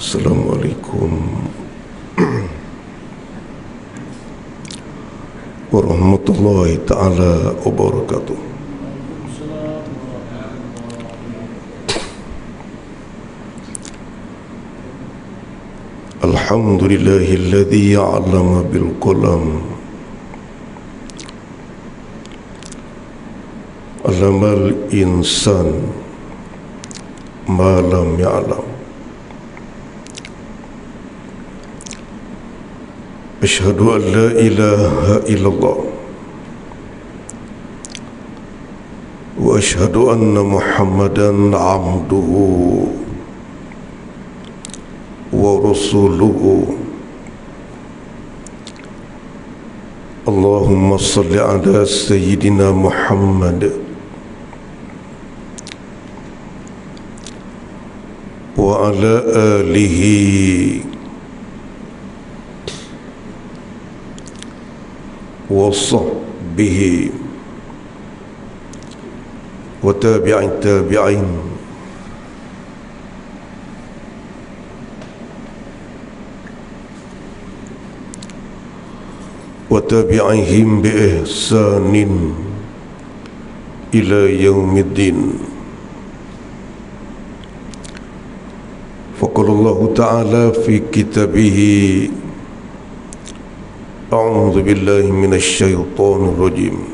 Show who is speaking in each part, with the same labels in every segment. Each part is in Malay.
Speaker 1: Assalamualaikum warahmatullahi ta'ala wabarakatuh. Alhamdulillahilladzi 'allama bil qalam 'allamal insan ma lam ya'lam. Asyhadu an la ilaha illallah wa asyhadu anna Muhammadan 'abduhu wa rasuluhu. Allahumma salli ala sayyidina Muhammad wa ala alihi wa sahbihi wa tabi'in tabi'in wa tabi'ihim bi ihsanin ila yaumiddin. Faqala Allah Ta'ala fi kitabihi A'udzu billahi minasy syaithanir rajim.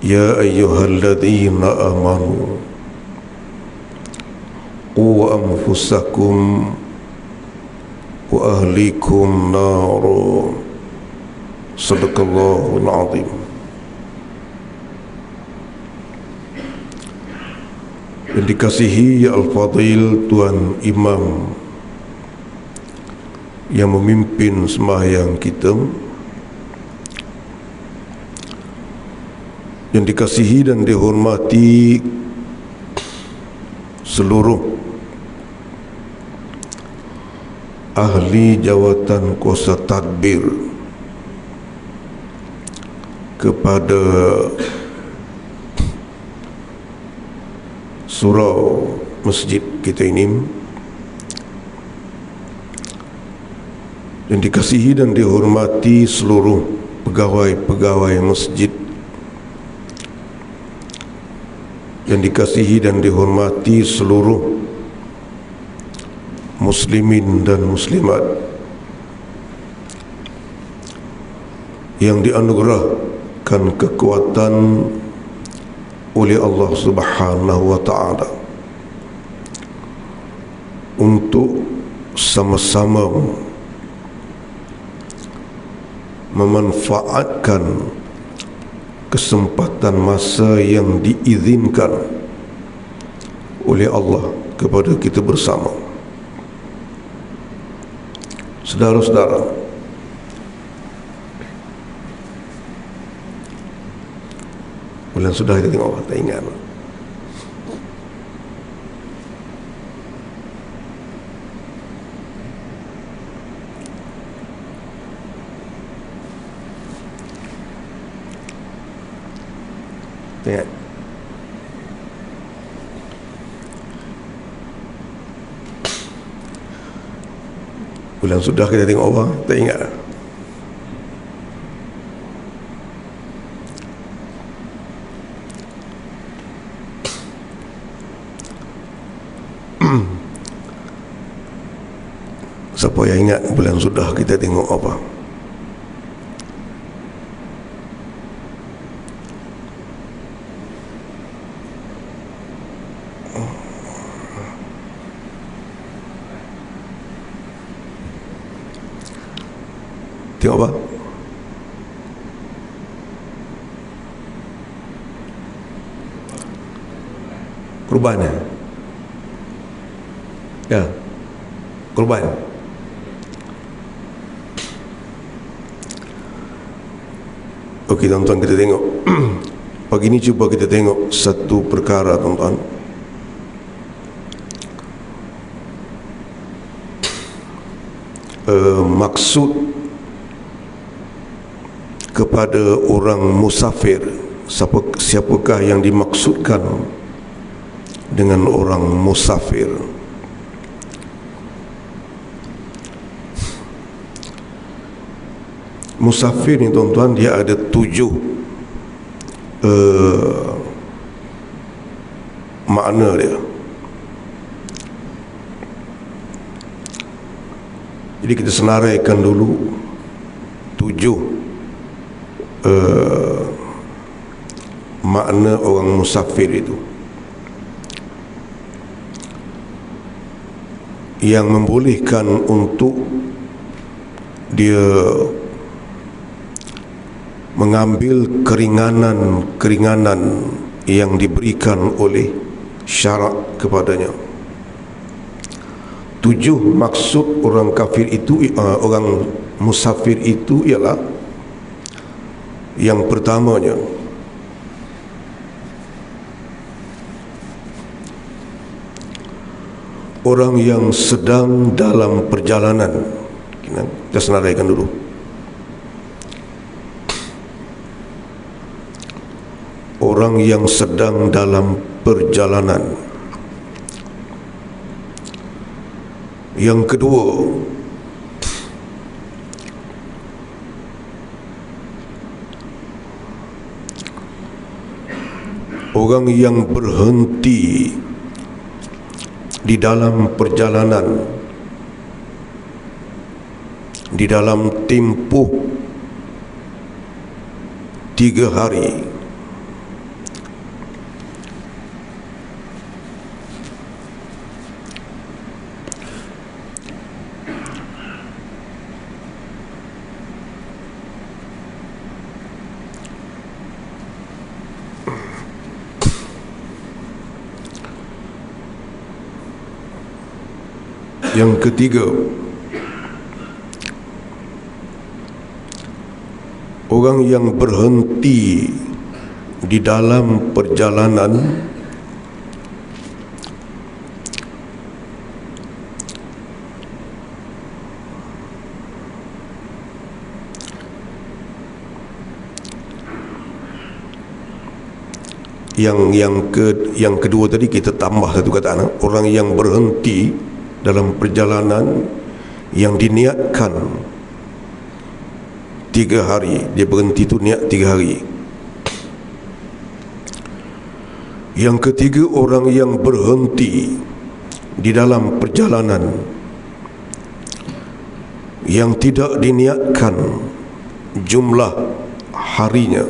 Speaker 1: Ya ayyuhalladzina amanu qu anfusakum wa ahlikum naro. Shadaqallahul azim. Yang dikasihi Al-Fadil Tuan Imam yang memimpin sembahyang kita, yang dikasihi dan dihormati seluruh ahli jawatan kuasa tadbir kepada surau masjid kita ini, yang dikasihi dan dihormati seluruh pegawai-pegawai masjid, yang dikasihi dan dihormati seluruh muslimin dan muslimat yang dianugerahkan kekuatan oleh Allah Subhanahu wa Ta'ala untuk sama-sama memanfaatkan kesempatan masa yang diizinkan oleh Allah kepada kita bersama. Saudara-saudara, bulan sudah kita tengok, tak ingat. Ingat. Bulan sudah kita tengok apa? Tak ingat. Siapa yang ingat bulan sudah kita tengok apa? Tengok apa? Kurban ya? Ya, kurban. Okey tuan-tuan, kita tengok. Pagi ni cuba kita tengok satu perkara tuan-tuan. Maksud kepada orang musafir. Siapakah yang dimaksudkan dengan orang musafir? musafir ni tuan-tuan, dia ada 7 makna dia. Jadi kita senaraikan dulu 7 makna orang musafir itu, yang membolehkan untuk dia mengambil keringanan yang diberikan oleh syarak kepadanya. 7 maksud orang kafir itu, orang musafir itu ialah, yang pertamanya, orang yang sedang dalam perjalanan. Kita senaraikan dulu. Orang yang sedang dalam perjalanan. Yang kedua, orang yang berhenti di dalam perjalanan di dalam tempoh 3 hari. Yang ketiga, orang yang berhenti di dalam perjalanan yang kedua tadi kita tambah satu kataan, orang yang berhenti dalam perjalanan yang diniatkan 3 hari. Dia berhenti tu niat 3 hari. Yang ketiga, orang yang berhenti di dalam perjalanan yang tidak diniatkan jumlah harinya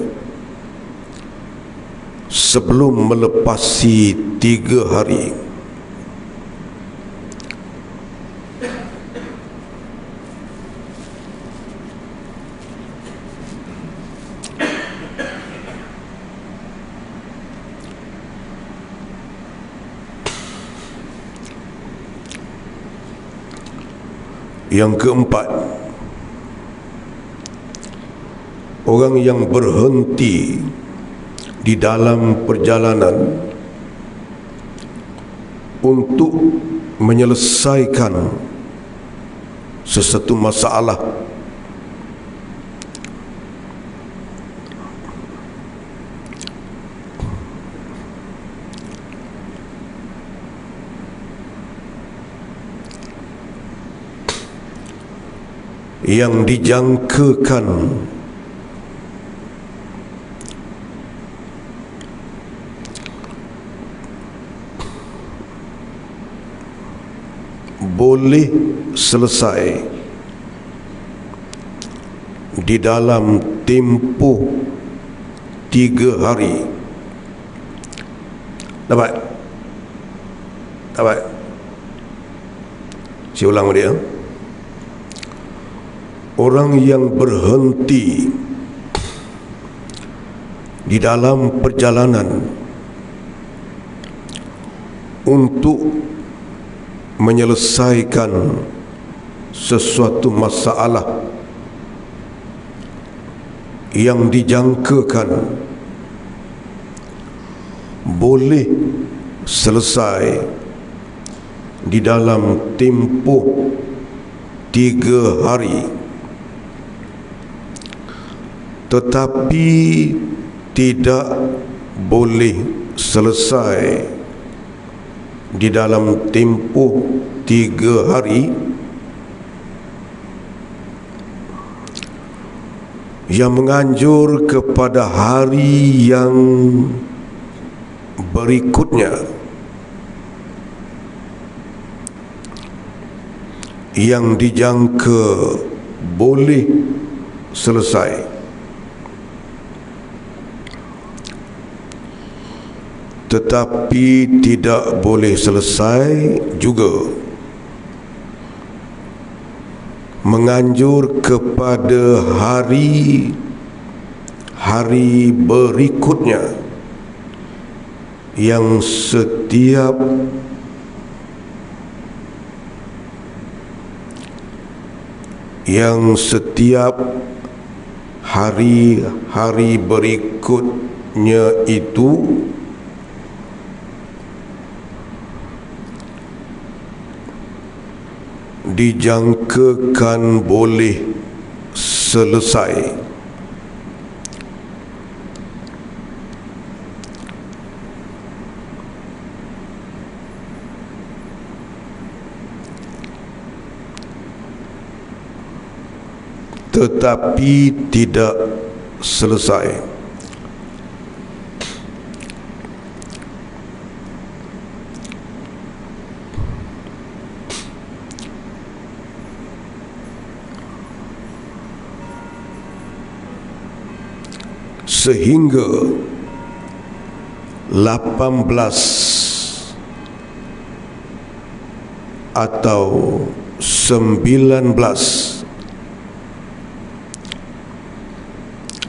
Speaker 1: sebelum melepasi 3 hari. Yang keempat, orang yang berhenti di dalam perjalanan untuk menyelesaikan sesuatu masalah yang dijangkakan boleh selesai di dalam tempoh 3 hari. Dapat? Saya ulang dia. Orang yang berhenti di dalam perjalanan untuk menyelesaikan sesuatu masalah yang dijangkakan boleh selesai di dalam tempoh 3 hari, tetapi tidak boleh selesai di dalam tempoh 3 hari yang menganjur kepada hari yang berikutnya, yang dijangka boleh selesai. Tetapi tidak boleh selesai juga menganjur kepada hari berikutnya, yang setiap hari berikutnya itu dijangkakan boleh selesai. Tetapi tidak selesai. Sehingga 18 atau 19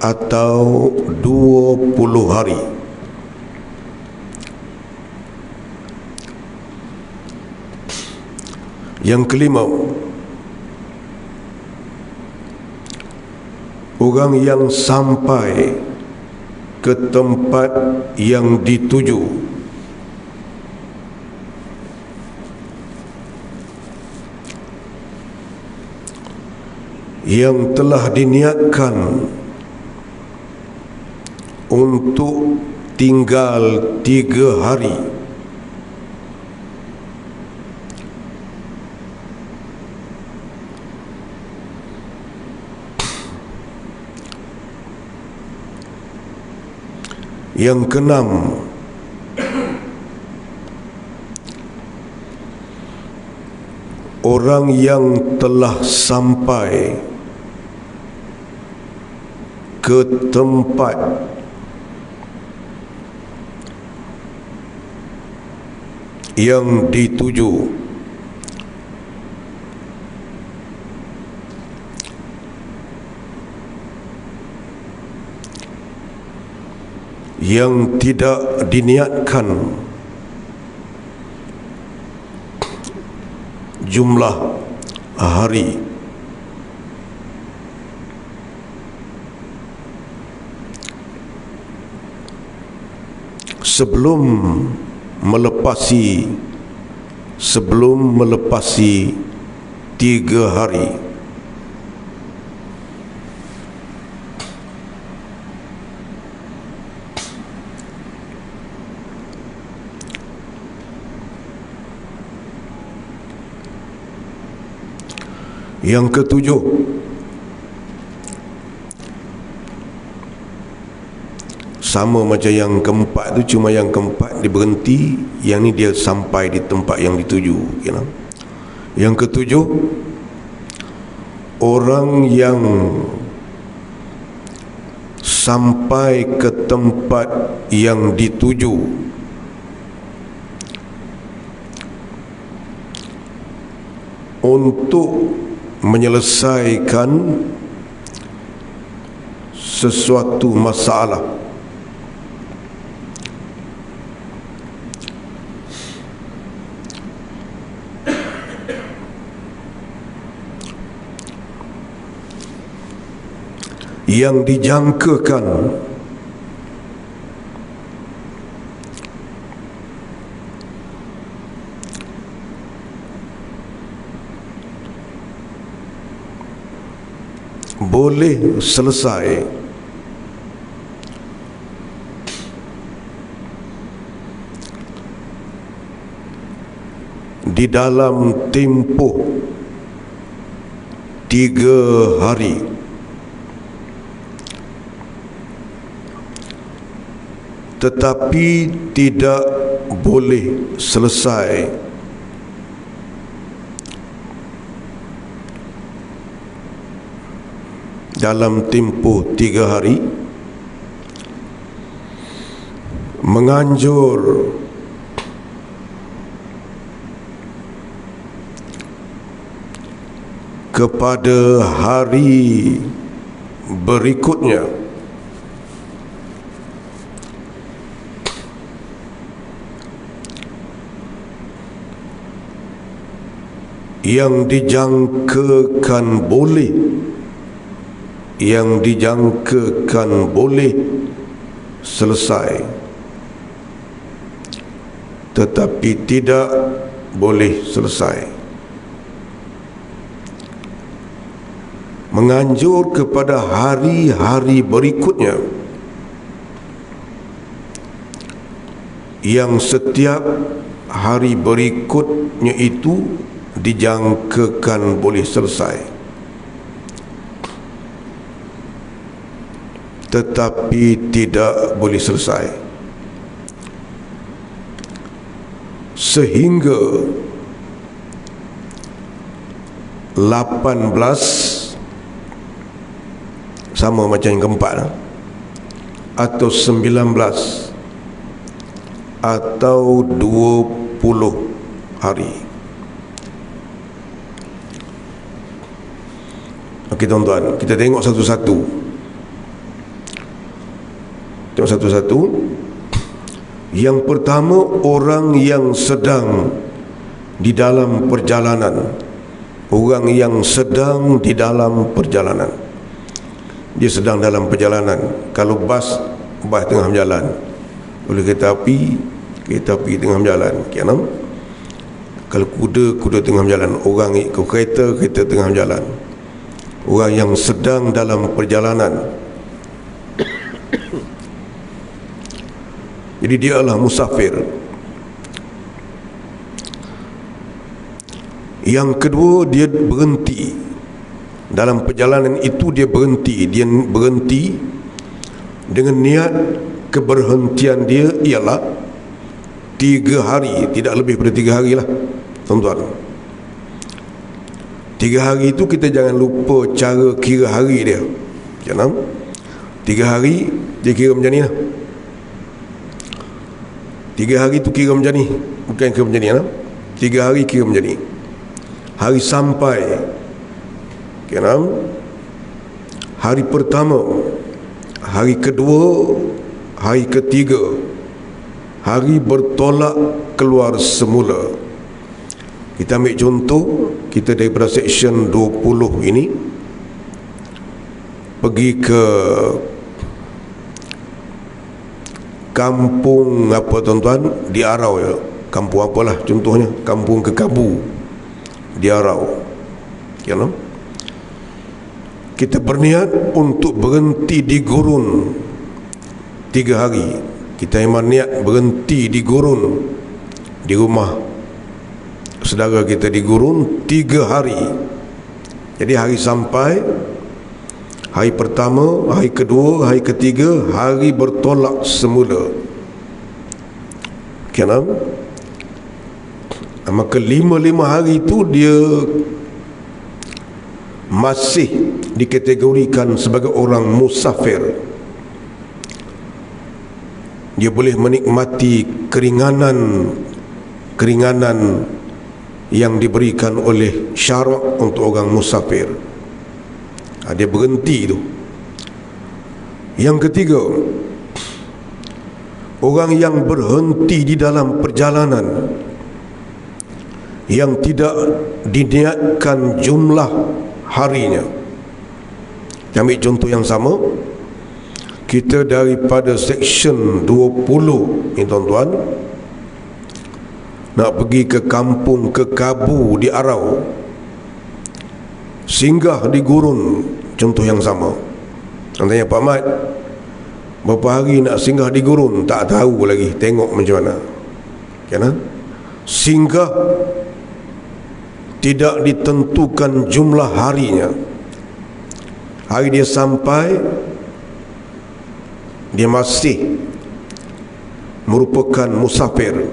Speaker 1: atau 20 hari Yang kelima, orang yang sampai ke tempat yang dituju yang telah diniatkan untuk tinggal 3 hari Yang keenam, orang yang telah sampai ke tempat yang dituju yang tidak diniatkan jumlah hari sebelum melepasi 3 hari. Yang ketujuh, sama macam yang keempat tu, cuma yang keempat dia berhenti, yang ni dia sampai di tempat yang dituju, you know? Yang ketujuh, orang yang sampai ke tempat yang dituju untuk menyelesaikan sesuatu masalah yang dijangkakan boleh selesai di dalam tempoh 3 hari tetapi tidak boleh selesai dalam tempoh 3 hari, menganjur kepada hari berikutnya yang dijangkakan boleh selesai, tetapi tidak boleh selesai. Menganjur kepada hari-hari berikutnya yang setiap hari berikutnya itu dijangkakan boleh selesai, tetapi tidak boleh selesai, sehingga 18 sama macam yang keempat, atau 19 atau 20 hari. Okey tuan-tuan, kita tengok satu-satu. Tengok satu-satu. Yang pertama, orang yang sedang di dalam perjalanan. Orang yang sedang di dalam perjalanan. Dia sedang dalam perjalanan. Kalau bas tengah berjalan. Oleh kereta api tengah berjalan. Kalau kuda tengah berjalan. Orang ikut kereta tengah berjalan. Orang yang sedang dalam perjalanan. Jadi dia adalah musafir. Yang kedua, dia berhenti. Dalam perjalanan itu dia berhenti dengan niat keberhentian dia ialah 3 hari, tidak lebih daripada 3 hari lah tuan-tuan. 3 hari itu kita jangan lupa cara kira hari dia. 3 hari dia kira macam ni lah. 3 hari itu kira macam ni, bukan kira macam ni lah. 3 hari kira macam ni. Hari sampai, hari pertama, hari kedua, hari ketiga, hari bertolak keluar semula. Kita ambil contoh, kita daripada seksyen 20 ini pergi ke kampung apa tuan-tuan, di Arau ya. Kampung apalah contohnya, kampung Kekabu di Arau. Kita berniat untuk berhenti di gurun 3 hari. Kita memang niat berhenti di gurun, di rumah saudara kita di gurun 3 hari. Jadi hari sampai, hari pertama, hari kedua, hari ketiga, hari bertolak semula. Maka 5 hari itu dia masih dikategorikan sebagai orang musafir. Dia boleh menikmati keringanan yang diberikan oleh syarak untuk orang musafir. Dia berhenti itu. Yang ketiga, orang yang berhenti di dalam perjalanan yang tidak diniatkan jumlah harinya. Kita ambil contoh yang sama. Kita daripada seksyen 20 ni tuan-tuan, nak pergi ke kampung Kekabu di Arau, singgah di gurun, contoh yang sama. Tanya Pak Mat, berapa hari nak singgah di gurun? Tak tahu lagi, tengok macam mana. Singgah tidak ditentukan jumlah harinya. Hari dia sampai, dia masih merupakan musafir.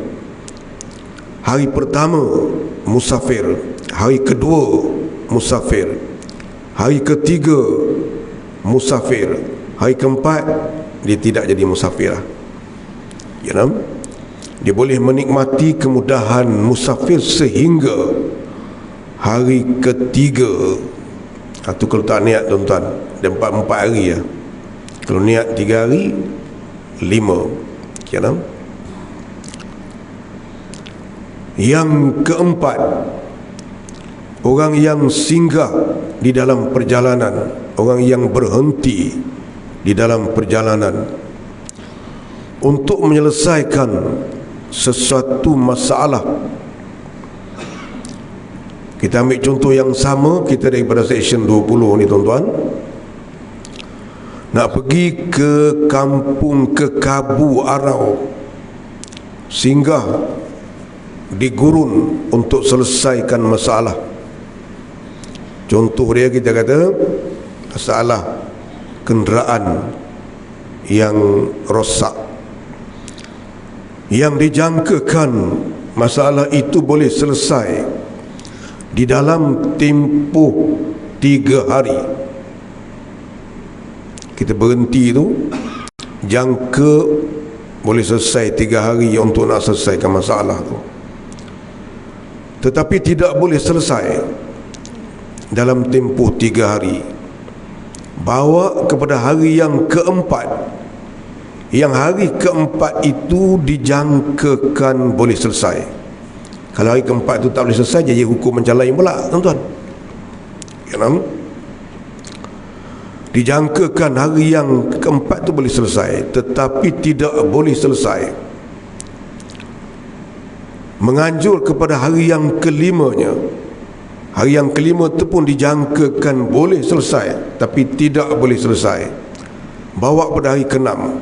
Speaker 1: Hari pertama musafir, hari kedua musafir, hari ketiga musafir, hari keempat dia tidak jadi musafir lah. Ya, dia boleh menikmati kemudahan musafir sehingga hari ketiga. Itu kalau tak niat tuan-tuan, dia 4 hari ya. Kalau niat 3 hari, 5. Ya, yang keempat, orang yang singgah di dalam perjalanan, orang yang berhenti di dalam perjalanan untuk menyelesaikan sesuatu masalah. Kita ambil contoh yang sama, kita daripada section 20 ni tuan-tuan, nak pergi ke kampung Kekabu Arau, singgah di gurun untuk selesaikan masalah. Contoh dia, kita kata masalah kenderaan yang rosak, yang dijangkakan masalah itu boleh selesai di dalam tempoh 3 hari. Kita berhenti tu, jangka boleh selesai 3 hari untuk nak selesaikan masalah tu, tetapi tidak boleh selesai dalam tempoh 3 hari. Bawa kepada hari yang keempat, yang hari keempat itu dijangkakan boleh selesai. Kalau hari keempat itu tak boleh selesai, jadi hukum macam lain pula tuan-tuan. Ya, dijangkakan hari yang keempat itu boleh selesai, tetapi tidak boleh selesai. Menganjur kepada hari yang kelimanya. Hari yang kelima itu pun dijangkakan boleh selesai, tapi tidak boleh selesai. Bawa pada hari keenam,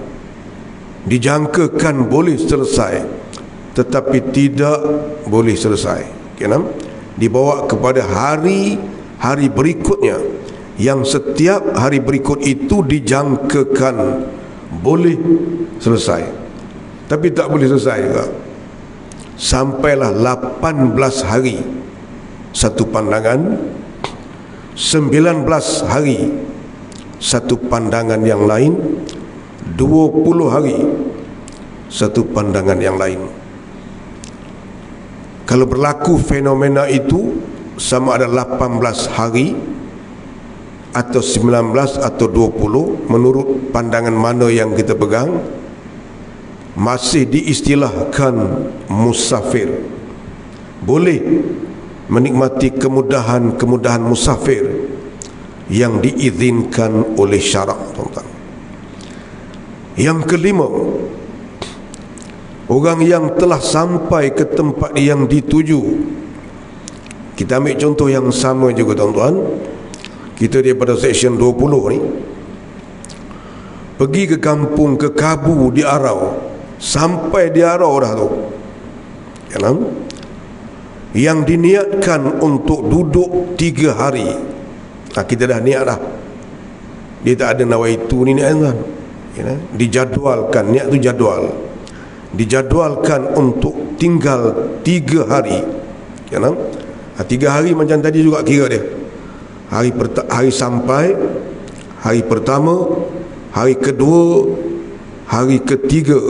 Speaker 1: dijangkakan boleh selesai, tetapi tidak boleh selesai. Keenam, dibawa kepada hari berikutnya, yang setiap hari berikut itu dijangkakan boleh selesai, tapi tak boleh selesai juga. Sampailah 18 hari satu pandangan, 19 hari satu pandangan yang lain, 20 hari satu pandangan yang lain. Kalau berlaku fenomena itu sama ada 18 hari atau 19 atau 20, menurut pandangan mana yang kita pegang, masih diistilahkan musafir. Boleh menikmati kemudahan musafir yang diizinkan oleh syarak, tuan-tuan. Yang kelima, orang yang telah sampai ke tempat yang dituju. Kita ambil contoh yang sama juga tuan-tuan. Kita daripada section 20 ni pergi ke kampung Kekabu di Arau. Sampai di Arau dah tu, ya, yang diniatkan untuk duduk 3 hari. Kita dah niat dah, dia tak ada nawaitu ni niat kan, ya, dijadualkan. Niat tu jadual, dijadualkan untuk tinggal 3 hari, ya, 3 hari macam tadi juga kira dia. Hari sampai, hari pertama, hari kedua, hari ketiga,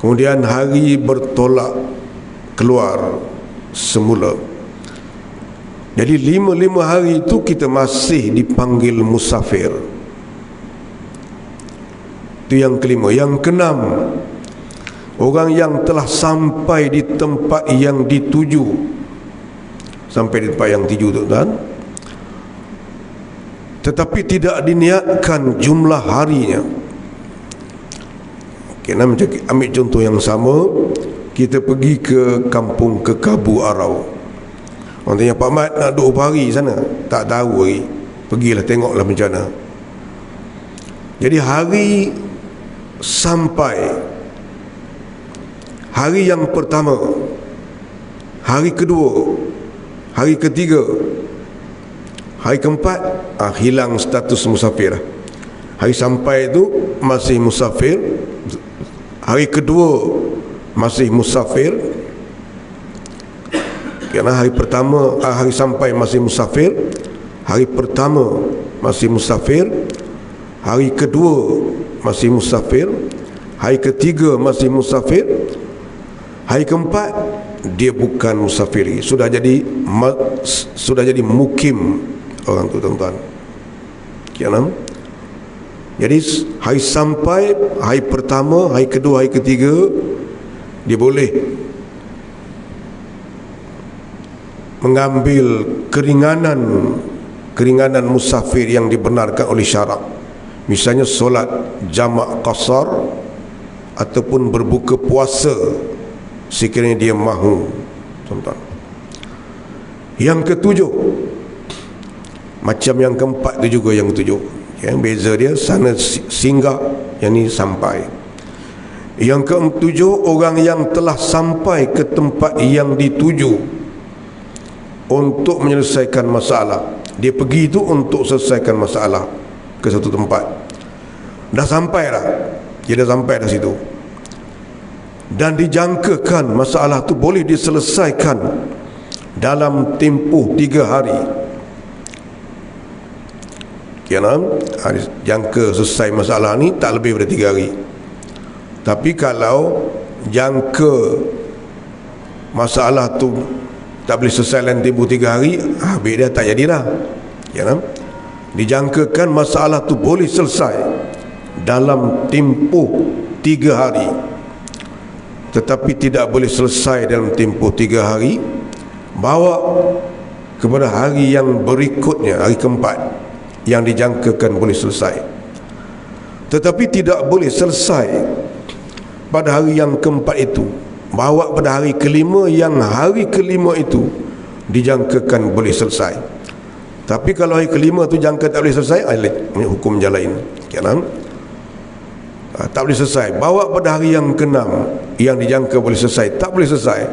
Speaker 1: kemudian hari bertolak keluar semula. Jadi 5 hari itu kita masih dipanggil musafir. Itu yang kelima. Yang keenam, orang yang telah sampai di tempat yang dituju. Sampai di tempat yang dituju, tuan-tuan, tetapi tidak diniatkan jumlah harinya. Ambil contoh yang sama. Kita pergi ke kampung Kekabu Arau. Orang tanya, Pak Mat nak duduk berapa hari sana? Tak tahu lagi. Pergilah, tengoklah macam mana. Jadi hari sampai, hari yang pertama, hari kedua, hari ketiga, hari keempat, hilang status musafir. Hari sampai itu masih musafir. Hari kedua masih musafir. Kerana hari pertama, hari sampai masih musafir. Hari pertama masih musafir. Hari kedua masih musafir. Hari ketiga masih musafir. Hari keempat dia bukan musafir, sudah jadi mukim orang tu, tuan-tuan. Kianam. Jadi hari sampai, hari pertama, hari kedua, hari ketiga dia boleh mengambil keringanan musafir yang dibenarkan oleh syarak. Misalnya solat jamak qasar ataupun berbuka puasa sekiranya dia mahu, tuan-tuan. Yang ketujuh, macam yang keempat tu juga yang ketujuh. Yang beza dia, sana singgah, yang ni sampai. Yang ketujuh, orang yang telah sampai ke tempat yang dituju untuk menyelesaikan masalah. Dia pergi tu untuk selesaikan masalah ke satu tempat. Dah sampai dah, dia dah sampai dah situ, dan dijangkakan masalah tu boleh diselesaikan dalam tempoh 3 hari. Kerana jangka selesai masalah ni tak lebih daripada 3 hari. Tapi kalau jangka masalah tu tak boleh selesai dalam tempoh 3 hari, habis dia tak jadi dah. Kerana dijangkakan masalah tu boleh selesai dalam tempoh 3 hari, tetapi tidak boleh selesai dalam tempoh 3 hari, bawa kepada hari yang berikutnya, hari keempat, yang dijangkakan boleh selesai, tetapi tidak boleh selesai pada hari yang keempat itu, bawa pada hari kelima, yang hari kelima itu dijangkakan boleh selesai. Tapi kalau hari kelima tu jangka tak boleh selesai, hukum je lain. Tak boleh selesai, bawa pada hari yang keenam, yang dijangka boleh selesai, tak boleh selesai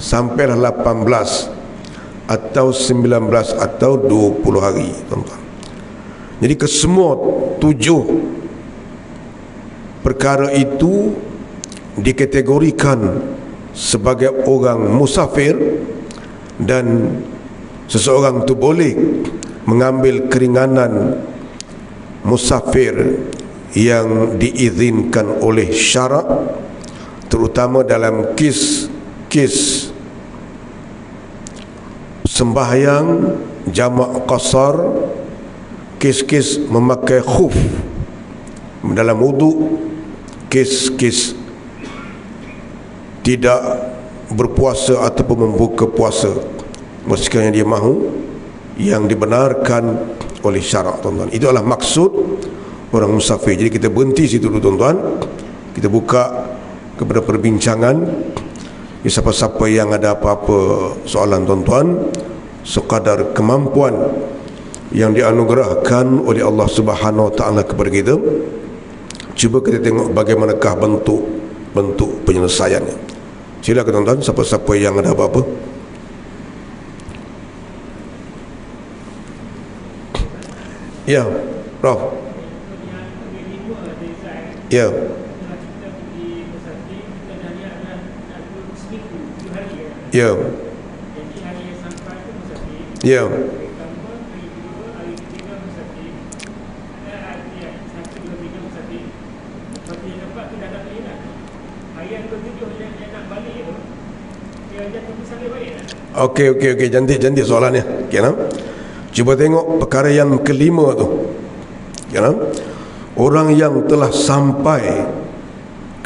Speaker 1: sampailah 18 atau 19 atau 20 hari, tuan-tuan. Jadi kesemua 7 perkara itu dikategorikan sebagai orang musafir, dan seseorang itu boleh mengambil keringanan musafir yang diizinkan oleh syarak, terutama dalam kes sembahyang jamak qasar, kes-kes memakai khuf dalam wuduk, kes-kes tidak berpuasa ataupun membuka puasa sekiranya dia mahu, yang dibenarkan oleh syarak, tuan-tuan. Itu adalah maksud orang musafir. Jadi kita berhenti situ dulu, tuan-tuan. Kita buka kepada perbincangan. Siapa-siapa yang ada apa-apa soalan, tuan-tuan, sekadar kemampuan yang dianugerahkan oleh Allah Subhanahu Wa Taala kepada kita, cuba kita tengok bagaimanakah bentuk penyelesaiannya. Silakan, tuan-tuan, siapa-siapa yang ada apa-apa. Ya, Prof. Ya. Ya. Ya. Okey, cantik soalannya. Kenapa? Cuba tengok perkara yang kelima tu. Kenapa? Orang yang telah sampai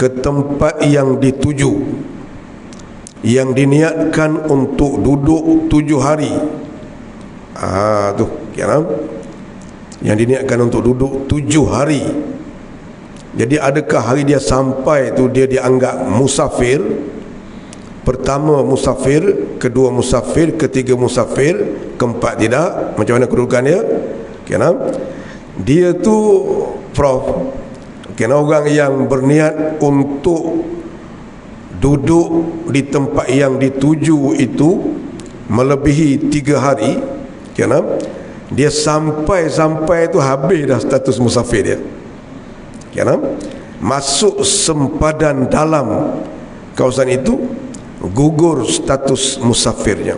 Speaker 1: ke tempat yang dituju, yang diniatkan untuk duduk 7 hari. Tu, kenapa? Yang diniatkan untuk duduk 7 hari. Jadi adakah hari dia sampai tu dia dianggap musafir? Pertama musafir, kedua musafir, ketiga musafir, keempat tidak. Macam mana kedudukan dia? Kenapa? Dia tu, Prof, kena orang yang berniat untuk duduk di tempat yang dituju itu melebihi 3 hari. Kenapa? Dia sampai tu habis dah status musafir dia. Kenapa? masuk sempadan dalam kawasan itu, gugur status musafirnya.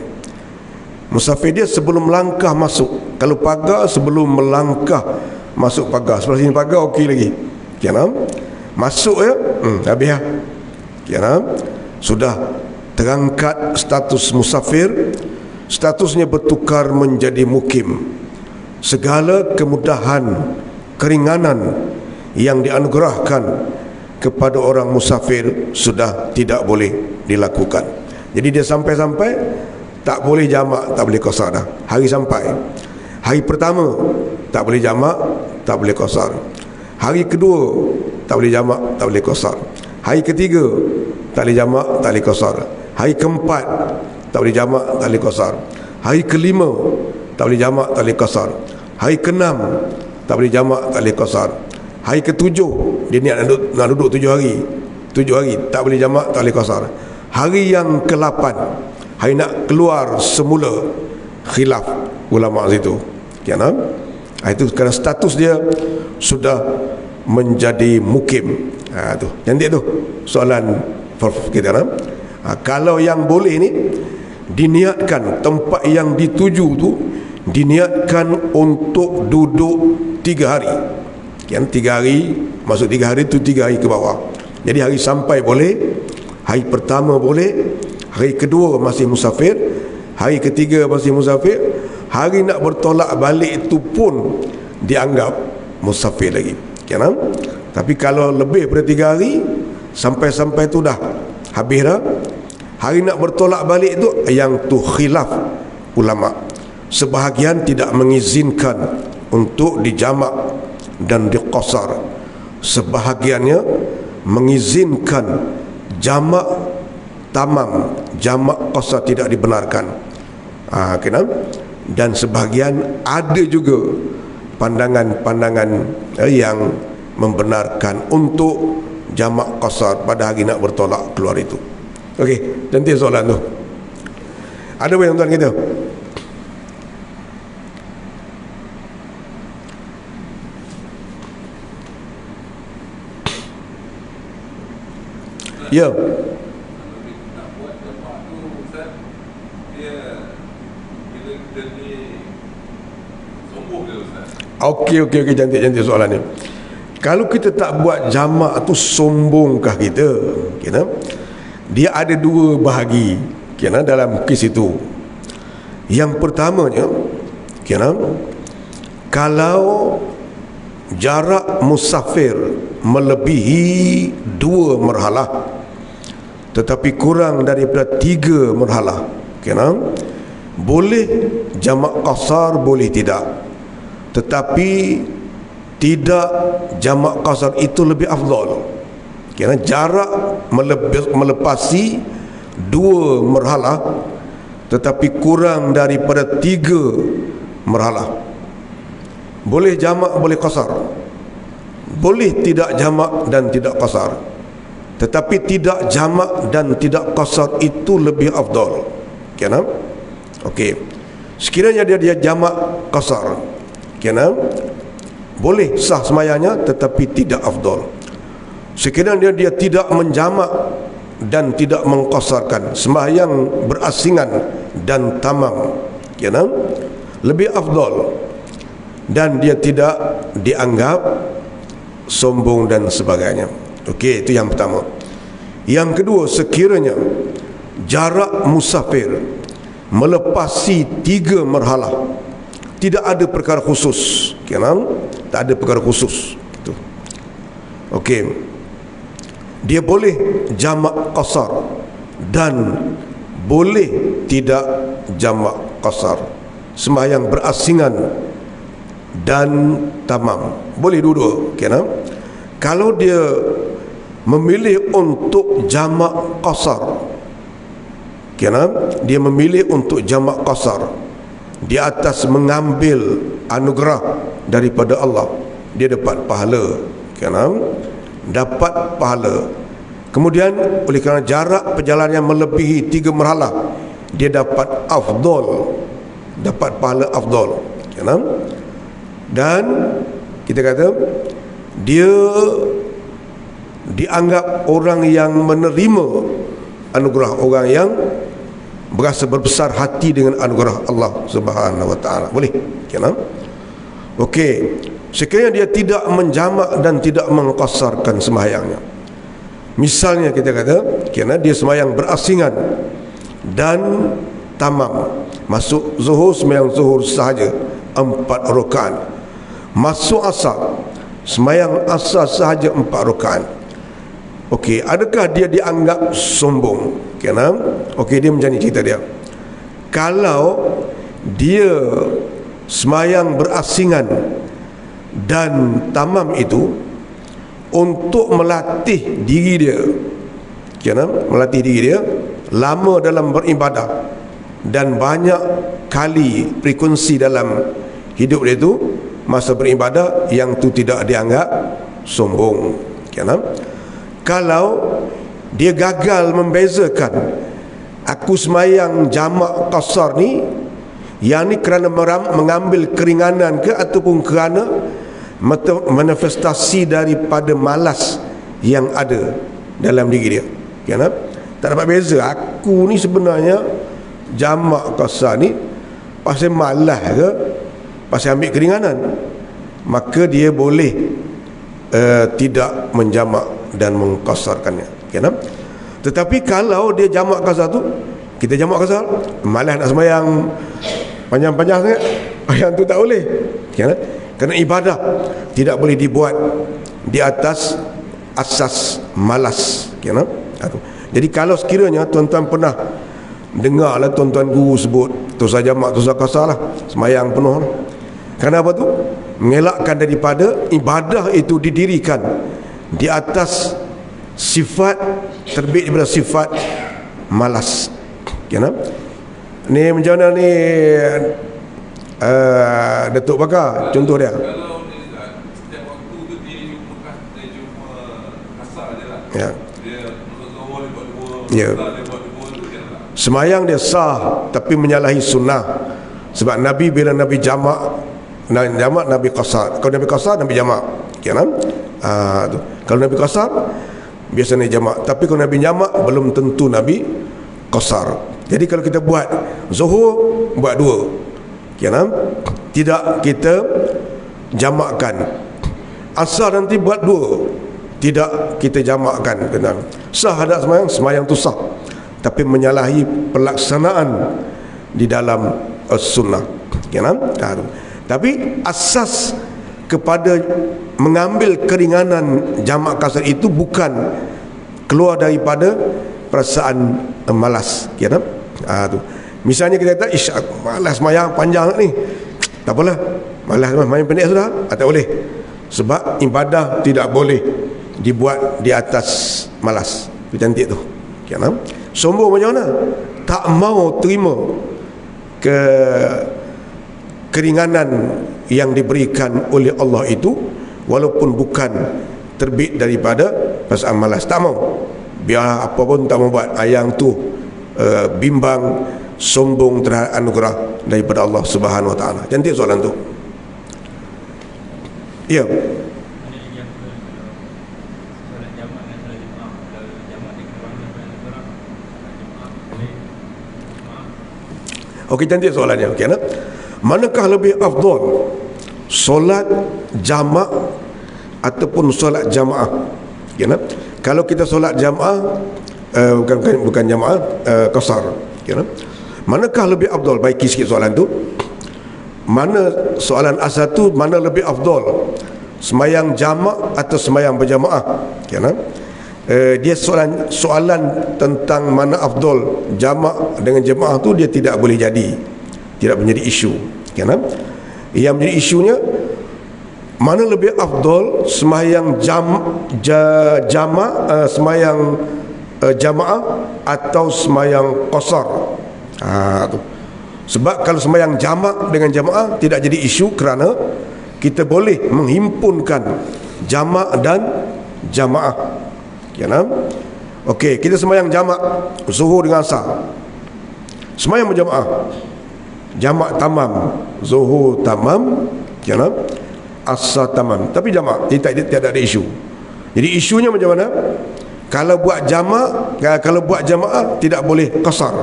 Speaker 1: Musafir dia sebelum melangkah masuk, kalau pagar sebelum melangkah masuk pagar, sebelah sini pagar okey lagi, masuk ya, habis ya, sudah terangkat status musafir, statusnya bertukar menjadi mukim. Segala kemudahan, keringanan yang dianugerahkan kepada orang musafir sudah tidak boleh dilakukan. Jadi dia sampai-sampai tak boleh jamak, tak boleh qasar dah. Hari sampai, hari pertama tak boleh jamak, tak boleh qasar. Hari kedua tak boleh jamak, tak boleh qasar. Hari ketiga tak boleh jamak, tak boleh qasar. Hari keempat tak boleh jamak, tak boleh qasar. Hari kelima tak boleh jamak, tak boleh qasar. Hari keenam tak boleh jamak, tak boleh qasar. Hari ketujuh dia niat nak duduk 7 hari, 7 hari tak boleh jamak, tak boleh qasar. Hari yang ke-8, hari nak keluar semula, khilaf ulama situ. Itu kerana status dia sudah menjadi mukim. Tu cantik tu soalan kita. Kalau yang boleh ni diniatkan, tempat yang dituju tu diniatkan untuk duduk 3 hari. 3 hari, masuk 3 hari tu 3 hari ke bawah. Jadi hari sampai boleh, hari pertama boleh, hari kedua masih musafir, hari ketiga masih musafir, hari nak bertolak balik itu pun dianggap musafir lagi. Tapi kalau lebih daripada 3 hari, sampai-sampai tu dah habis dah, hari nak bertolak balik tu, yang tu khilaf ulama. Sebahagian tidak mengizinkan untuk dijamak dan diqasar, sebahagiannya mengizinkan jamak tamam, jamak qasar tidak dibenarkan. Dan sebahagian ada juga pandangan-pandangan yang membenarkan untuk jamak qasar pada hari nak bertolak keluar itu. Okey, cantik soalan tu. Ada apa yang tuan kita? Ya. Okey, cantik soalan ni. Kalau kita tak buat jamak tu, sombongkah kita? Dia ada 2 bahagi dalam kes itu. Yang pertamanya, kalau jarak musafir melebihi 2 marhalah tetapi kurang daripada 3 marhalah, boleh jamak qasar, boleh tidak. Tetapi tidak jamak qasar itu lebih afdal. Jarak melepasi 2 marhalah tetapi kurang daripada 3 marhalah, boleh jamak, boleh qasar. Boleh tidak jamak dan tidak qasar. Tetapi tidak jamak dan tidak qasar itu lebih afdal. Okey. Sekiranya dia jamak qasar, boleh sah semayanya tetapi tidak afdal. Sekiranya dia tidak menjamak dan tidak mengqasarkan, sembahyang berasingan dan tamam, lebih afdal, dan dia tidak dianggap sombong dan sebagainya. Okey, itu yang pertama. Yang kedua, sekiranya jarak musafir melepasi 3 marhalah, tidak ada perkara khusus, tak ada perkara khusus. Okey, dia boleh jamak qasar dan boleh tidak jamak qasar, sembahyang berasingan dan tamam, boleh dua-dua. Kalau dia memilih untuk jamak qasar, dia memilih untuk jamak qasar di atas mengambil anugerah daripada Allah, dia dapat pahala, dapat pahala. Kemudian oleh kerana jarak perjalanan melebihi 3 marhalah, dia dapat afdal, dapat pahala afdal. Dan kita kata dia dianggap orang yang menerima anugerah, orang yang berasa berbesar hati dengan anugerah Allah Subhanahu wa taala. Boleh? Okey. Sekiranya dia tidak menjamak dan tidak mengqasarkan sembahyangnya. Misalnya kita kata, kerana dia sembahyang berasingan dan tamam. Masuk zuhur, sembahyang zuhur sahaja 4 rakaat. Masuk asar, sembahyang asar sahaja 4 rakaat. Okey, adakah dia dianggap sombong? Okey, dia macam ni cerita dia. Kalau dia sembahyang berasingan dan tamam itu untuk melatih diri dia, melatih diri dia lama dalam beribadah dan banyak kali frekuensi dalam hidup dia itu masa beribadah, yang tu tidak dianggap sombong. Kalau dia gagal membezakan, aku sembahyang jamak qasar ni, yang ni kerana mengambil keringanan ke ataupun kerana manifestasi daripada malas yang ada dalam diri dia. Tak dapat beza. Aku ni sebenarnya jamak qasar ni pasal malas ke pasal ambil keringanan, maka dia boleh tidak menjamak dan mengqasarkannya. Tetapi kalau dia jamak qasar tu, kita jamak qasar, malas nak sembahyang panjang-panjang sangat, yang tu tak boleh. Kerana ibadah tidak boleh dibuat di atas asas malas. Jadi kalau sekiranya tuan-tuan pernah dengarlah tuan-tuan guru sebut tu saja jamak, tu saja qasar lah, sembahyang penuh lah. Kerana apa tu? Mengelakkan daripada ibadah itu didirikan di atas sifat, terbit daripada sifat malas. Ni macam mana ni, Datuk Bakar, contoh dia.
Speaker 2: Kalau setiap waktu tu dia jumpa kasar je lah.
Speaker 1: Ya.
Speaker 2: Dia masuk zuhur dia buat dua,
Speaker 1: Ya.
Speaker 2: dia buat dua tu je lah.
Speaker 1: Semayang dia sah tapi menyalahi sunnah. Sebab Nabi bila Nabi jamak, Nabi qasar. Kalau Nabi qasar, Nabi jamak. Tu. Kalau Nabi qasar biasanya jamak, tapi kalau Nabi jamak belum tentu Nabi qasar. Jadi kalau kita buat zuhur, buat dua. Tidak kita jamakkan. Asar nanti buat dua, tidak kita jamakkan. Sah ada semayang tu sah, tapi menyalahi pelaksanaan di dalam sunnah. Tapi asas kepada mengambil keringanan jamak qasar itu bukan keluar daripada perasaan malas. Tu. Misalnya kita kata, malas semayang panjang ni, tak apalah, malas semayang pendek sudah, tak boleh. Sebab ibadah tidak boleh dibuat di atas malas. Itu cantik tu. Sombong macam mana? Tak mau terima keringanan yang diberikan oleh Allah itu, walaupun bukan terbit daripada perasaan malas. Tak mau, biar apa pun tak mau buat. Yang tu bimbang, sombong terhadap anugerah daripada Allah Subhanahu wa taala. Cantik soalan tu. Ya. Okey, cantik soalannya. Okey, manakah lebih afdal, solat jamak ataupun solat jamaah? Kalau kita solat jamaah, bukan jamaah, qasar. Manakah lebih afdal? Baiki sikit soalan tu. Mana soalan asal tu, mana lebih afdal, semayang jamak atau semayang berjamaah? Dia soalan tentang mana afdal jamak dengan jemaah tu, dia tidak boleh jadi, tidak menjadi isu. Yang menjadi isunya, mana lebih afdal, semayang semayang jamaah atau semayang qasar. Tu. Sebab kalau semayang jamak dengan jamaah tidak jadi isu, kerana kita boleh menghimpunkan jamak dan jamaah. Okey, kita semayang jamak zuhur dengan asar, semayang berjamaah, jamak tamam, zuhur tamam, asar tamam, tapi jamak tidak ada isu. Jadi isunya macam mana? Kalau buat jamaah tidak boleh qasar.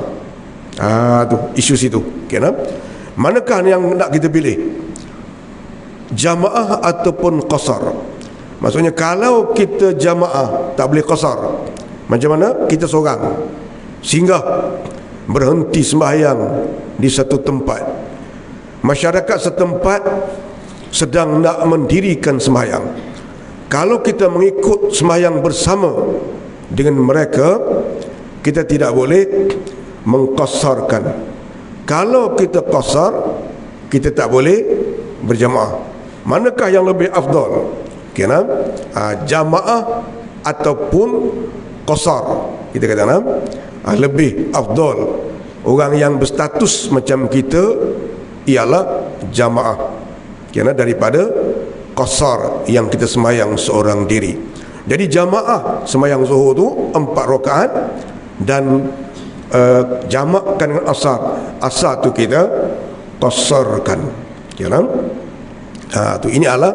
Speaker 1: Tu isu situ. Kenapa? Manakah yang nak kita pilih? Jamaah ataupun qasar? Maksudnya kalau kita jamaah tak boleh qasar. Macam mana? Kita seorang singgah berhenti sembahyang di satu tempat. Masyarakat setempat sedang nak mendirikan sembahyang. Kalau kita mengikut sembahyang bersama dengan mereka, kita tidak boleh mengqasarkan. Kalau kita qasar, kita tak boleh berjamaah. Manakah yang lebih afdal? Jamaah ataupun qasar? Kita kata lebih afdal orang yang berstatus macam kita ialah jamaah daripada qasar yang kita sembahyang seorang diri. Jadi jamaah sembahyang zuhur tu 4 rakaat dan jamakkan dengan asar. Asar tu kita qasarkan. Ini adalah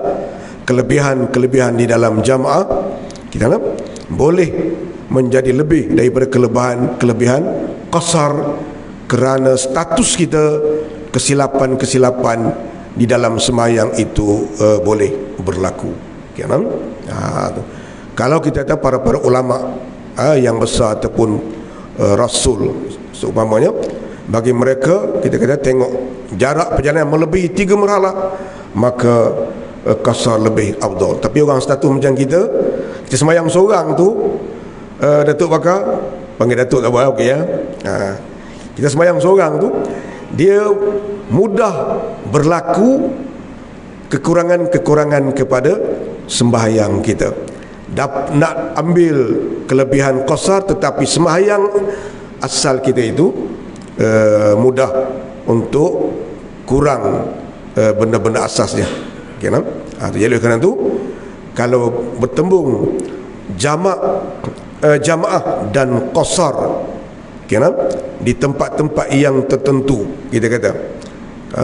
Speaker 1: kelebihan di dalam jamaah. Kita boleh menjadi lebih daripada kelebihan qasar kerana status kita, kesilapan-kesilapan di dalam sembahyang itu boleh berlaku. Kalau kita tahu para ulama yang besar ataupun rasul seumpamanya, bagi mereka kita kata tengok jarak perjalanan melebihi 3 merhala, maka qasar lebih afdal. Tapi orang status macam kita sembahyang seorang tu, Datuk Bakar panggil Datuk tak apa, okey ya. Kita sembahyang seorang tu, dia mudah berlaku kekurangan-kekurangan kepada sembahyang kita. Nak ambil kelebihan qasar, tetapi sembahyang asal kita itu mudah untuk kurang benda-benda asasnya. Jadi kerana itu, kalau bertembung jamaah dan qasar di tempat-tempat yang tertentu, kita kata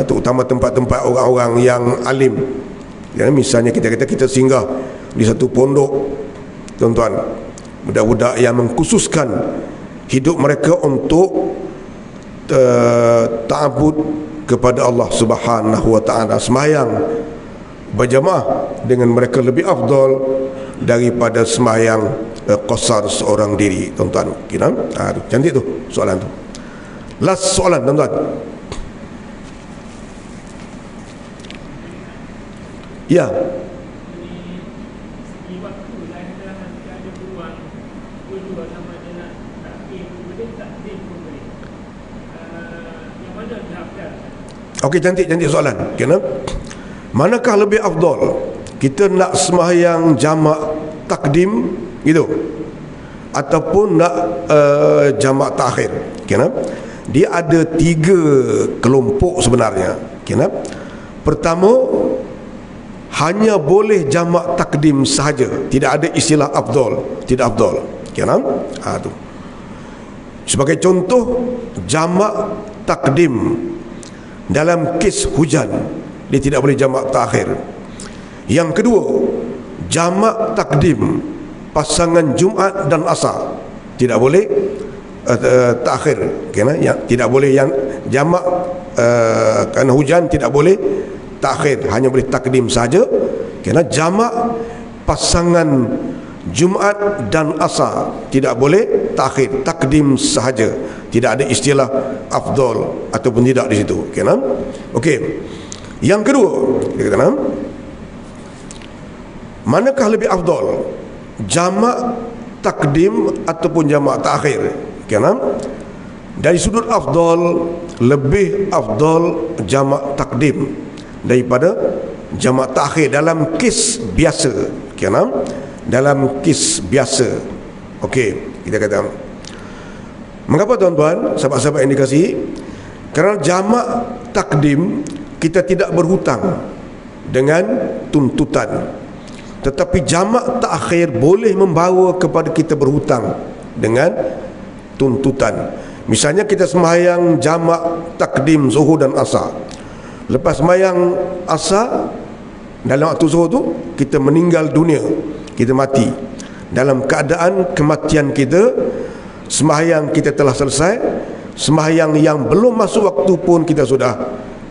Speaker 1: terutama tempat-tempat orang-orang yang alim, misalnya kita kata kita singgah di satu pondok, tuan-tuan, budak-budak yang mengkhususkan hidup mereka untuk ta'abud kepada Allah Subhanahu wa ta'ala, sembahyang berjamaah dengan mereka lebih afdal daripada sembahyang qasar seorang diri, tuan-tuan. Cantik tu soalan tu. Last soalan, tuan-tuan. Ya. Okey, cantik soalan. Kenapa? Manakah lebih afdal? Kita nak sembahyang jamak takdim gitu, ataupun nak jamak takhir? Kenapa? Dia ada 3 kelompok sebenarnya. Kenapa? Pertama, hanya boleh jamak takdim sahaja, tidak ada istilah afdal, tidak afdal. Kenapa? Tu. Sebagai contoh, jamak takdim dalam kes hujan, dia tidak boleh jamak takhir. Yang kedua, jamak takdim pasangan Jumaat dan Asar, tidak boleh takhir. Tidak boleh yang jamak kerana hujan, tidak boleh takhir, hanya boleh takdim saja. Kerana jamak pasangan Jumaat dan Asar tidak boleh takhir, takdim sahaja, tidak ada istilah afdal ataupun tidak di situ. Okey. Yang kedua, kita kata, manakah lebih afdal? Jamak takdim ataupun jamak takhir? Dari sudut afdal, lebih afdal jamak takdim daripada jamak takhir dalam kes biasa. Dalam kes biasa. Okey, kita kata, mengapa tuan-tuan, sahabat-sahabat yang dikasihi? Kerana jamak takdim kita tidak berhutang dengan tuntutan, tetapi jamak takhir boleh membawa kepada kita berhutang dengan tuntutan. Misalnya kita sembahyang jamak takdim zuhur dan asar, lepas sembahyang asar dalam waktu zuhur tu kita meninggal dunia, kita mati. Dalam keadaan kematian kita, sembahyang kita telah selesai, sembahyang yang belum masuk waktu pun kita sudah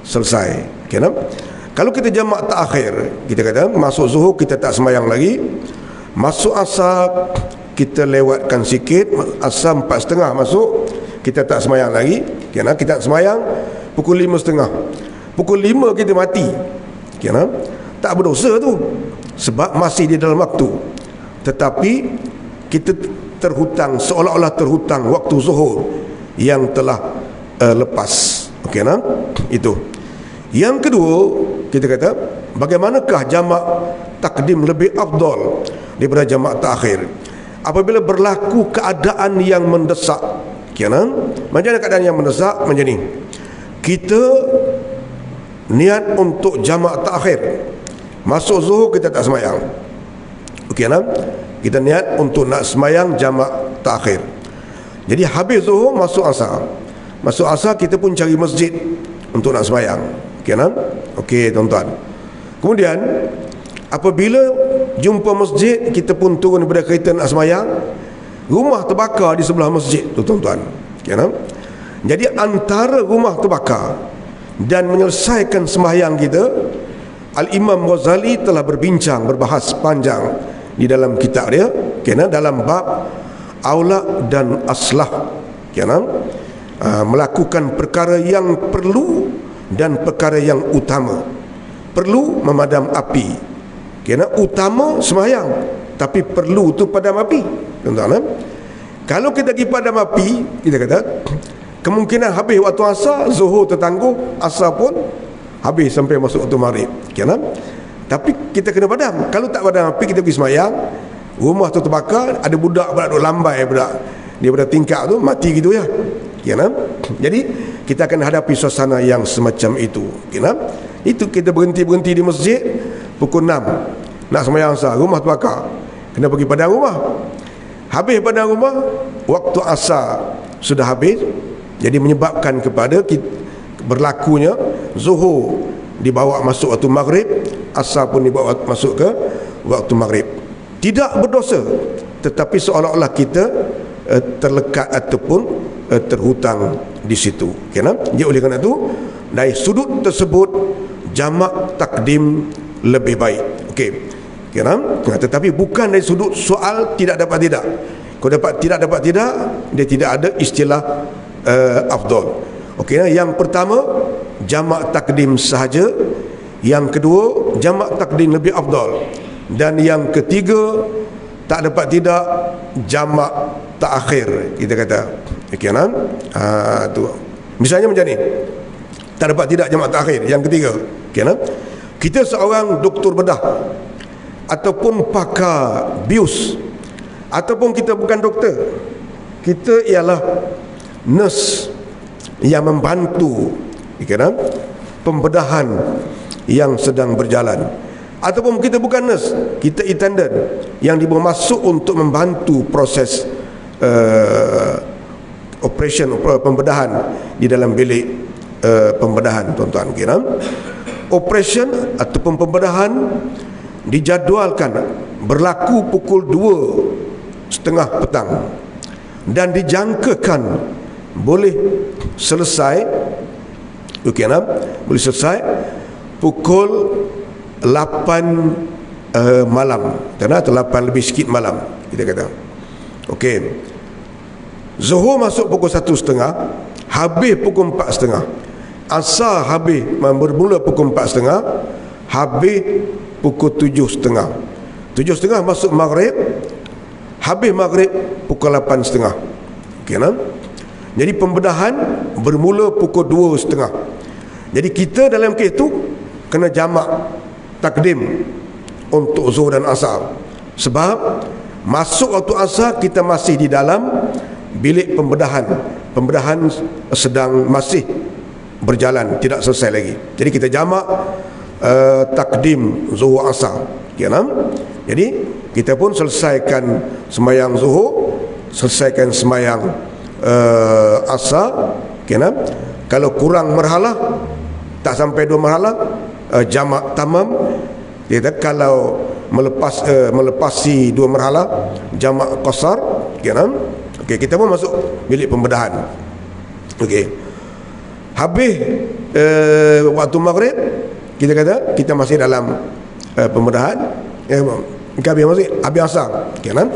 Speaker 1: selesai. Okay, kalau kita jamak takhir, kita kata masuk zuhur kita tak sembahyang lagi, masuk asar kita lewatkan sikit, asar 4.30 masuk, kita tak sembahyang lagi. Okay, kita sembahyang pukul 5.30, pukul 5 kita mati. Okay, tak berdosa tu, sebab masih di dalam waktu. Tetapi kita terhutang, seolah-olah terhutang waktu zuhur yang telah lepas. Okey, itu. Yang kedua, kita kata bagaimanakah jamak takdim lebih afdal daripada jamak takhir? Apabila berlaku keadaan yang mendesak. Okey, macam mana keadaan yang mendesak? Macam ni, kita niat untuk jamak takhir, masuk zuhur kita tak sembahyang. Okey, kita niat untuk nak sembahyang jamak takhir. Jadi habis zuhur masuk asar. Masuk asar kita pun cari masjid untuk nak sembahyang. Okey, okey tuan-tuan. Kemudian apabila jumpa masjid, kita pun turun daripada kereta nak sembahyang, rumah terbakar di sebelah masjid tu tuan-tuan. Okey, jadi antara rumah terbakar dan menyelesaikan sembahyang kita, Al-Imam Ghazali telah berbincang, berbahas panjang di dalam kitab dia, dalam bab aula dan aslah, melakukan perkara yang perlu dan perkara yang utama. Perlu memadam api, utama sembahyang, tapi perlu tu padam api, tuan-tuan. Kalau kita pergi padam api, kita kata kemungkinan habis waktu asar, zuhur tertangguh, asar pun habis sampai masuk waktu maghrib. Tapi kita kena padam. Kalau tak padam api, kita pergi sembahyang, rumah tu terbakar, ada budak pula duk lambai pula daripada tingkap tu, mati gitu ya. Jadi kita akan hadapi suasana yang semacam itu. Itu kita berhenti di masjid pukul 6 nak sembahyang asar, rumah terbakar, kena pergi padam rumah. Habis padam rumah, waktu asar sudah habis. Jadi menyebabkan kepada berlakunya zuhur dibawa masuk waktu maghrib, asar pun dibawa masuk ke waktu maghrib. Tidak berdosa, tetapi seolah-olah kita terlekat ataupun terhutang di situ. Jadi oleh kerana itu, dari sudut tersebut jamak takdim lebih baik. Okey. Tetapi bukan dari sudut soal tidak dapat tidak. Kalau dapat tidak, dia tidak ada istilah afdal. Okey, yang pertama jamak takdim sahaja, yang kedua jamak takdim lebih afdal, dan yang ketiga tak dapat tidak jamak takhir, kita kata. Okey, tu misalnya macam ni, tak dapat tidak jamak takhir. Yang ketiga, okey, kita seorang doktor bedah ataupun pakar bius, ataupun kita bukan doktor, kita ialah nurse yang membantu pembedahan yang sedang berjalan, ataupun kita bukan nurse, kita attendant yang dibermaksud untuk membantu proses operation pembedahan di dalam bilik pembedahan, tuan-tuan. Operation ataupun pembedahan dijadualkan berlaku pukul 2:30 petang dan dijangkakan boleh selesai, boleh selesai pukul 8 malam, atau 8 lebih sikit malam, kita kata. Okey, zuhur masuk pukul 1:30, habis pukul 4:30. Asar habis bermula pukul 4:30, habis pukul 7:30. 7:30 masuk maghrib, habis maghrib pukul 8:30. Okey, jadi pembedahan bermula pukul 2:30. Jadi kita dalam kes tu kena jamak takdim untuk zuhur dan asar, sebab masuk waktu asar kita masih di dalam bilik pembedahan. Pembedahan sedang masih berjalan, tidak selesai lagi. Jadi kita jamak takdim zuhur asar. Jadi kita pun selesaikan sembahyang zuhur, selesaikan sembahyang asar. Kalau kurang merhalah, tak sampai 2 merhalah, jamak tamam. Kalau melepasi dua marhalah jamak qasar, kan? Okey, kita pun masuk bilik pembedahan. Okey, habis waktu maghrib, kita kata kita masih dalam pembedahan. Habis asar, kan?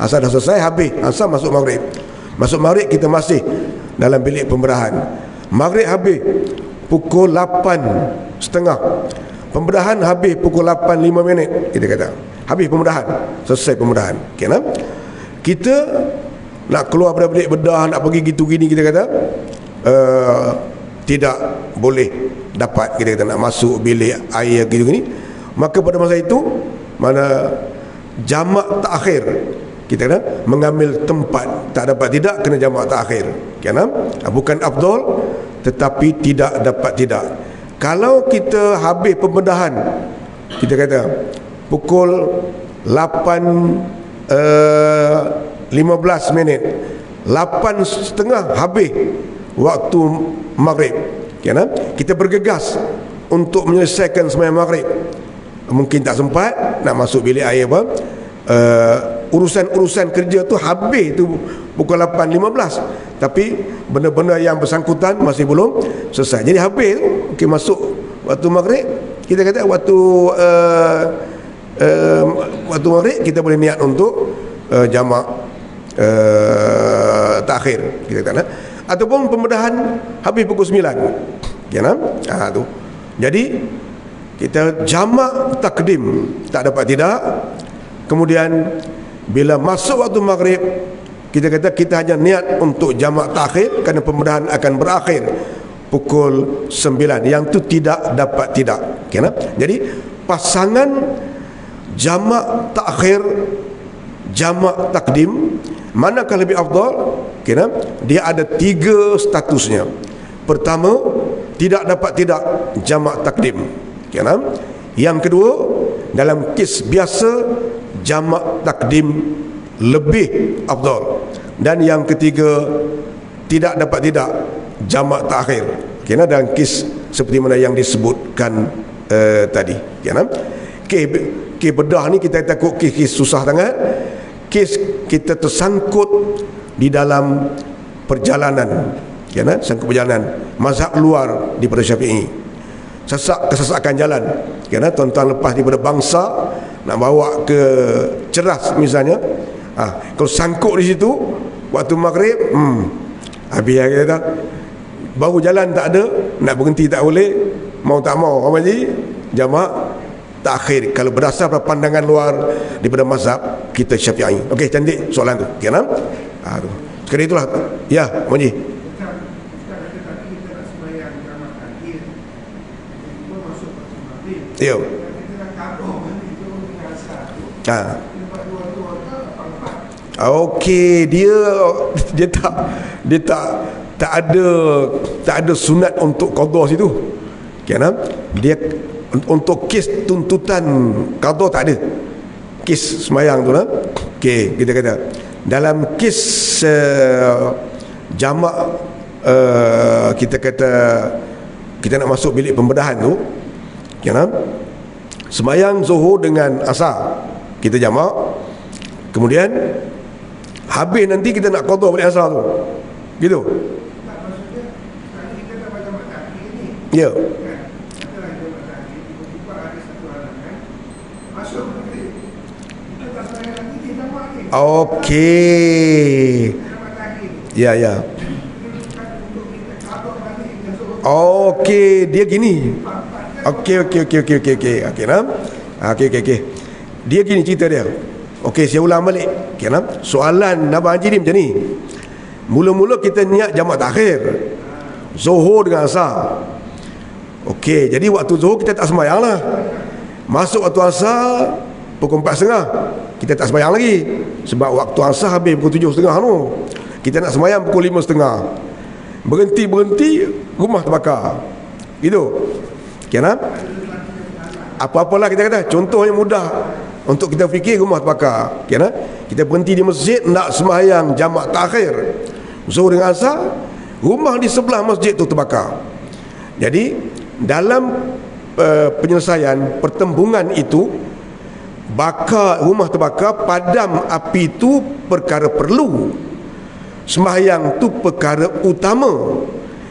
Speaker 1: Asar dah selesai, habis asar masuk maghrib. Masuk maghrib kita masih dalam bilik pembedahan. Maghrib habis pukul 8.30. Pembedahan habis pukul 8.05, kita kata. Habis pembedahan, selesai pembedahan. Kan? Kita nak keluar dari bilik bedah, nak pergi gitu gini, kita kata tidak boleh dapat, kita kata nak masuk bilik air gitu gini. Maka pada masa itu, mana jamak takhir, kita kata mengambil tempat, tak dapat tidak kena jamak takhir. Kan? Bukan afdal, tetapi tidak dapat tidak. Kalau kita habis pembedahan, kita kata pukul 8.15, 8.30 habis waktu maghrib, kan? Kita bergegas untuk menyelesaikan sembahyang maghrib. Mungkin tak sempat nak masuk bilik air apa, urusan-urusan kerja tu habis tu pukul 8.15, tapi benda-benda yang bersangkutan masih belum selesai. Jadi habis tu, okay, masuk waktu maghrib, kita kata waktu maghrib kita boleh niat untuk jamak takhir, kita kata, ataupun pembedahan habis pukul 9, kan? Tu. Jadi kita jamak takdim tak dapat tidak. Kemudian bila masuk waktu maghrib, kita kata kita hanya niat untuk jamak takhir kerana pembedahan akan berakhir pukul 9. Yang tu tidak dapat tidak. Kenapa? Jadi pasangan jamak takhir, jamak takdim, manakah lebih afdal? Kenapa? Dia ada 3 statusnya. Pertama, tidak dapat tidak, jamak takdim. Kenapa? Yang kedua, dalam kes biasa, jamak takdim lebih afdal. Dan yang ketiga, tidak dapat tidak, jamak takhir. Kena dalam kes seperti mana yang disebutkan tadi. Kena kes bedah ni kita takut kes susah sangat. Kes kita tersangkut di dalam perjalanan, kena sangkut perjalanan mazhab luar daripada Syafi'i, kesesakan jalan, kena tuan-tuan lepas daripada bangsa nak bawa ke Ceras misalnya, kalau sangkut di situ waktu maghrib, habis kita kata baru jalan tak ada, nak berhenti tak boleh, mau tak mau apa jadi jamak takhir kalau berdasar pada pandangan luar daripada mazhab kita Syafi'i. Okey, cantik soalan tu, kan? Tu. Sekali itulah. Ya, Moji. Ya. Okey, dia tak ada sunat untuk qada situ. Kan? Dia untuk kes tuntutan qada tak ada. Kes sembahyang tu lah. Okey, kita kata dalam kes jamak, kita kata kita nak masuk bilik pembedahan tu, kan? Sembahyang zuhur dengan asar kita jamak, kemudian habis nanti kita nak qada balik asar tu, gitu. Ya. Okey. Ya. Okey, dia gini. Okey. Nah. Okey. Dia gini cerita dia. Okey, saya ulang balik. Okey, nah. Soalan Abang Haji ni macam ni. Mula-mula kita niat jamak takhir, zuhur dengan asar. Okey, jadi waktu zuhur kita tak sembahyang lah. Masuk waktu asar pukul 4.30, kita tak sembahyang lagi. Sebab waktu asar habis pukul 7.30 tu. Kita nak sembahyang pukul 5.30. Berhenti rumah terbakar. Gitu. Kan? Apa-apalah kita kata, contoh yang mudah untuk kita fikir, rumah terbakar. Kan? Kita berhenti di masjid nak sembahyang jamak takhir, zuhur dengan asar, rumah di sebelah masjid tu terbakar. Jadi dalam penyelesaian pertembungan itu, bakar, rumah terbakar, padam api itu perkara perlu, sembahyang tu perkara utama.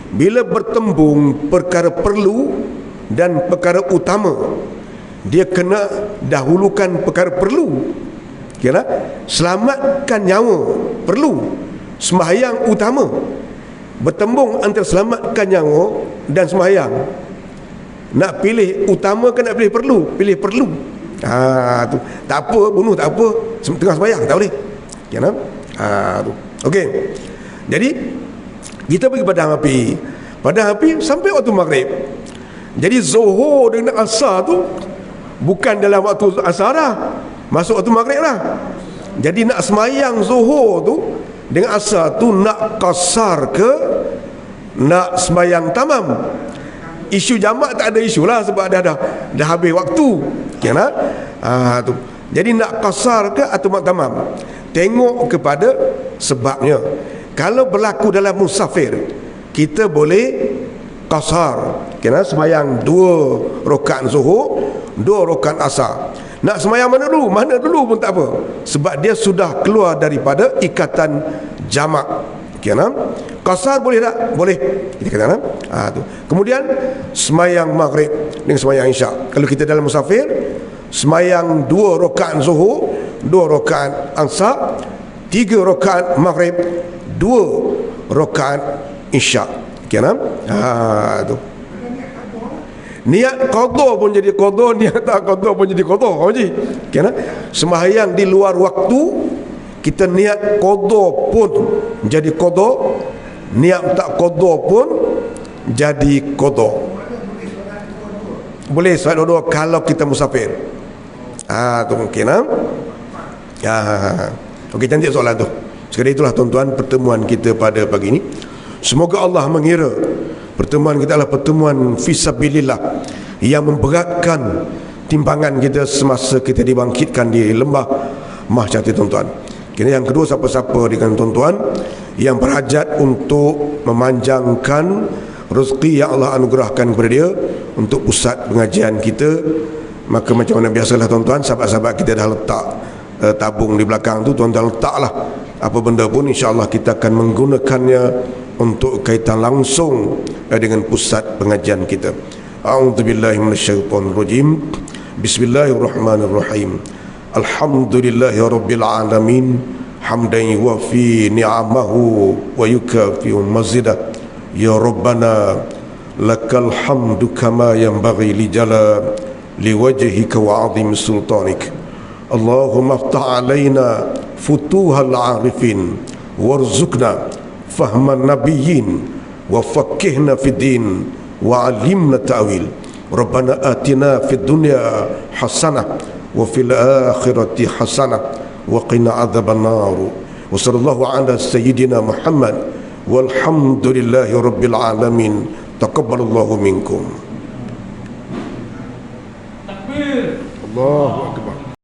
Speaker 1: Bila bertembung perkara perlu dan perkara utama, dia kena dahulukan perkara perlu. Kira selamatkan nyawa perlu, sembahyang utama. Bertembung antara selamatkan nyawa dan sembahyang. Nak pilih utama ke nak pilih perlu? Pilih perlu. Tu tak apa, bunuh tak apa, tengah sembahyang tak boleh. Kira tu. Okey. Jadi kita pergi padam api sampai waktu maghrib. Jadi zuhur dengan asar tu bukan dalam waktu asar dah, masuk waktu maghrib lah. Jadi nak semayang zuhur tu dengan asar tu nak qasar ke nak semayang tamam? Isu jamak tak ada isu lah, sebab dah habis waktu. Kena tu. Jadi nak qasar ke atau mak tamam, tengok kepada sebabnya. Kalau berlaku dalam musafir, kita boleh qasar. Kena semayang 2 rakaat zuhur, 2 rakaat asar. Nak semayang mana dulu? Mana dulu pun tak apa, sebab dia sudah keluar daripada ikatan jamak. Kena qasar boleh tak? Boleh. Kita kata tu. Kemudian semayang maghrib dengan semayang isyak. Kalau kita dalam musafir, semayang 2 rakaat zuhur, 2 rakaat asar, 3 rakaat maghrib, 2 rakaat isyak. Kena tu. Niat qada pun jadi qada, niat tak qada pun jadi qada. Kena sembahyang di luar waktu, kita niat qada pun jadi qada, niat tak qada pun jadi qada. Boleh solat dua-dua kalau kita musafir. Tu mungkin. Okey, cantik soalan tu. Sekali itulah tuan-tuan pertemuan kita pada pagi ini. Semoga Allah mengira pertemuan kita adalah pertemuan fisabilillah yang memberatkan timbangan kita semasa kita dibangkitkan di lembah mahsyar, tuan-tuan. Kini yang kedua, siapa-siapa dengan tuan-tuan yang berhajat untuk memanjangkan rezeki yang Allah anugerahkan kepada dia untuk pusat pengajian kita, maka macam mana biasalah tuan-tuan, sahabat-sahabat kita dah letak tabung di belakang tu, tuan-tuan letaklah apa benda pun, insya-Allah kita akan menggunakannya untuk kaitan langsung dengan pusat pengajian kita. A'udzubillahi minasyaitonirrajim. Bismillahirrahmanirrahim. Alhamdulillahirabbil alamin, hamdan yuwafi ni'amahu wa yukafi mazidah. Ya Rabbana lakal hamdu kama yanbaghi li jalali liwajhika wa 'azimi sultanik. Allahumma iftah 'alaina futuhal 'arifin warzuqna fahman nabiyyin wa faqqihna fid din wa 'allimna ta'wil. Rabbana atina fid dunya hasanah wa fil akhirati hasanah wa qina adzaban nar. Wa sallallahu ala sayyidina Muhammad walhamdulillahi rabbil alamin. Taqabbalallahu minkum. Takbir. Allahu akbar.